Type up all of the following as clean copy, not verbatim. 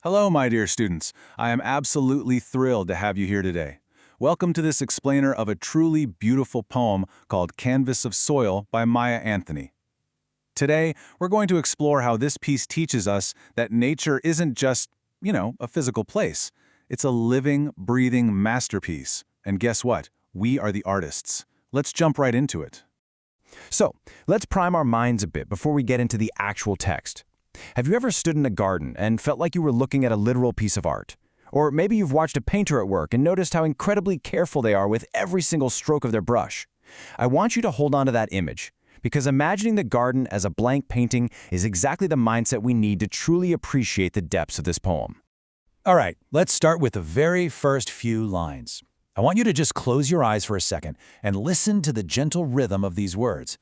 Hello, my dear students. I am absolutely thrilled to have you here today. Welcome to this explainer of a truly beautiful poem called Canvas of Soil by Maya Anthony. Today, we're going to explore how this piece teaches us that nature isn't just, a physical place. It's a living, breathing masterpiece. And guess what? We are the artists. Let's jump right into it. So, let's prime our minds a bit before we get into the actual text. Have you ever stood in a garden and felt like you were looking at a literal piece of art? Or maybe you've watched a painter at work and noticed how incredibly careful they are with every single stroke of their brush. I want you to hold on to that image, because imagining the garden as a blank painting is exactly the mindset we need to truly appreciate the depths of this poem. All right, let's start with the very first few lines. I want you to just close your eyes for a second and listen to the gentle rhythm of these words.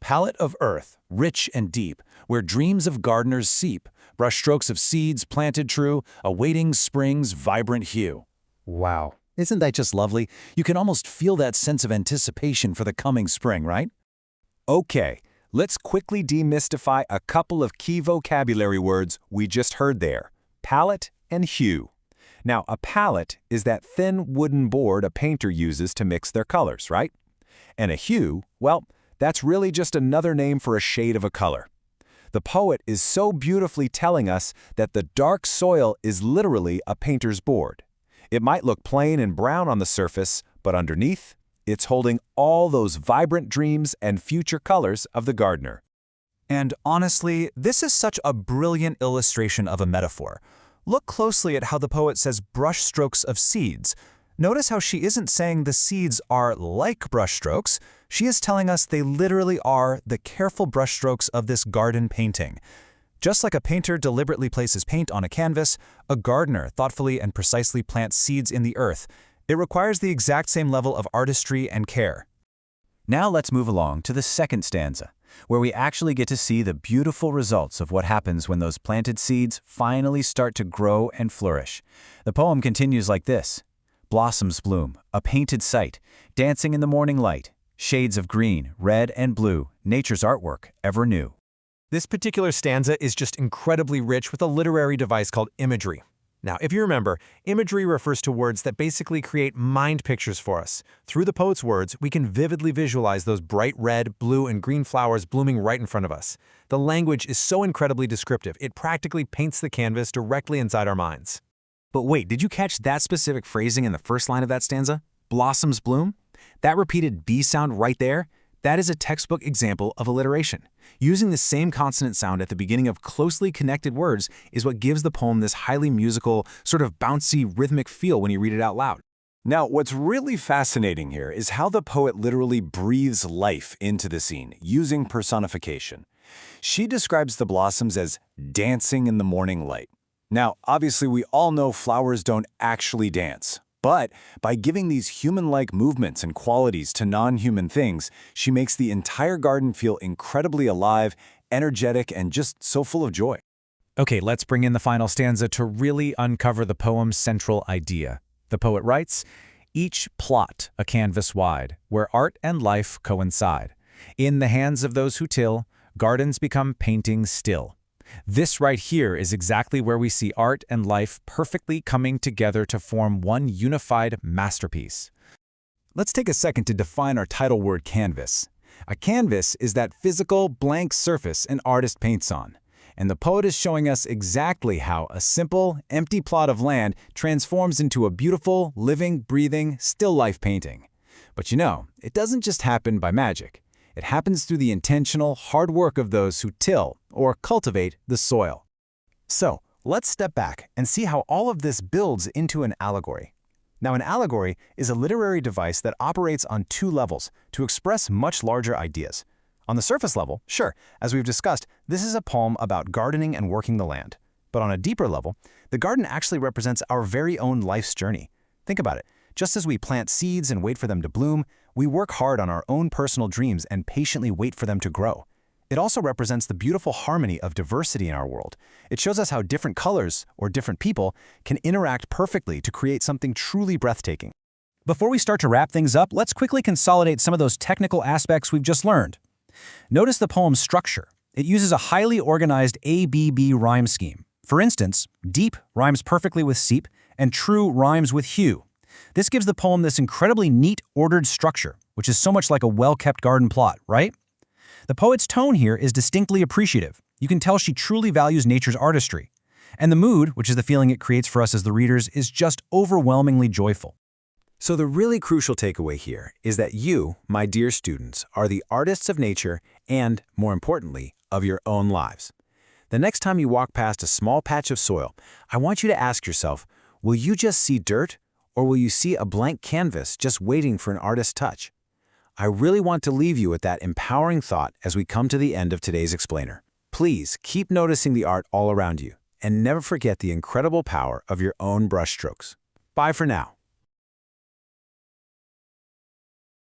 Palette of earth, rich and deep, where dreams of gardeners seep, brushstrokes of seeds planted true, awaiting spring's vibrant hue. Wow, isn't that just lovely? You can almost feel that sense of anticipation for the coming spring, right? Okay, let's quickly demystify a couple of key vocabulary words we just heard there: palette and hue. Now, a palette is that thin wooden board a painter uses to mix their colors, right? And a hue, well, that's really just another name for a shade of a color. The poet is so beautifully telling us that the dark soil is literally a painter's board. It might look plain and brown on the surface, but underneath, it's holding all those vibrant dreams and future colors of the gardener. And honestly, this is such a brilliant illustration of a metaphor. Look closely at how the poet says brushstrokes of seeds. Notice how she isn't saying the seeds are like brushstrokes. She is telling us they literally are the careful brushstrokes of this garden painting. Just like a painter deliberately places paint on a canvas, a gardener thoughtfully and precisely plants seeds in the earth. It requires the exact same level of artistry and care. Now let's move along to the second stanza, where we actually get to see the beautiful results of what happens when those planted seeds finally start to grow and flourish. The poem continues like this. Blossoms bloom, a painted sight, dancing in the morning light, shades of green, red, and blue, nature's artwork, ever new. This particular stanza is just incredibly rich with a literary device called imagery. Now, if you remember, imagery refers to words that basically create mind pictures for us. Through the poet's words, we can vividly visualize those bright red, blue, and green flowers blooming right in front of us. The language is so incredibly descriptive, it practically paints the canvas directly inside our minds. But wait, did you catch that specific phrasing in the first line of that stanza? Blossoms bloom? That repeated B sound right there, that is a textbook example of alliteration. Using the same consonant sound at the beginning of closely connected words is what gives the poem this highly musical, sort of bouncy, rhythmic feel when you read it out loud. Now, what's really fascinating here is how the poet literally breathes life into the scene, using personification. She describes the blossoms as dancing in the morning light. Now, obviously, we all know flowers don't actually dance. But by giving these human-like movements and qualities to non-human things, she makes the entire garden feel incredibly alive, energetic, and just so full of joy. Okay, let's bring in the final stanza to really uncover the poem's central idea. The poet writes, "Each plot a canvas wide, where art and life coincide. In the hands of those who till, gardens become paintings still." This right here is exactly where we see art and life perfectly coming together to form one unified masterpiece. Let's take a second to define our title word canvas. A canvas is that physical, blank surface an artist paints on. And the poet is showing us exactly how a simple, empty plot of land transforms into a beautiful, living, breathing, still life painting. But it doesn't just happen by magic. It happens through the intentional, hard work of those who till, or cultivate, the soil. So, let's step back and see how all of this builds into an allegory. Now, an allegory is a literary device that operates on two levels to express much larger ideas. On the surface level, sure, as we've discussed, this is a poem about gardening and working the land. But on a deeper level, the garden actually represents our very own life's journey. Think about it. Just as we plant seeds and wait for them to bloom, we work hard on our own personal dreams and patiently wait for them to grow. It also represents the beautiful harmony of diversity in our world. It shows us how different colors, or different people, can interact perfectly to create something truly breathtaking. Before we start to wrap things up, let's quickly consolidate some of those technical aspects we've just learned. Notice the poem's structure. It uses a highly organized ABB rhyme scheme. For instance, deep rhymes perfectly with seep, and true rhymes with hue. This gives the poem this incredibly neat, ordered structure, which is so much like a well-kept garden plot, right? The poet's tone here is distinctly appreciative. You can tell she truly values nature's artistry. And the mood, which is the feeling it creates for us as the readers, is just overwhelmingly joyful. So the really crucial takeaway here is that you, my dear students, are the artists of nature and, more importantly, of your own lives. The next time you walk past a small patch of soil, I want you to ask yourself, will you just see dirt, or will you see a blank canvas just waiting for an artist's touch? I really want to leave you with that empowering thought as we come to the end of today's explainer. Please keep noticing the art all around you, and never forget the incredible power of your own brushstrokes. Bye for now.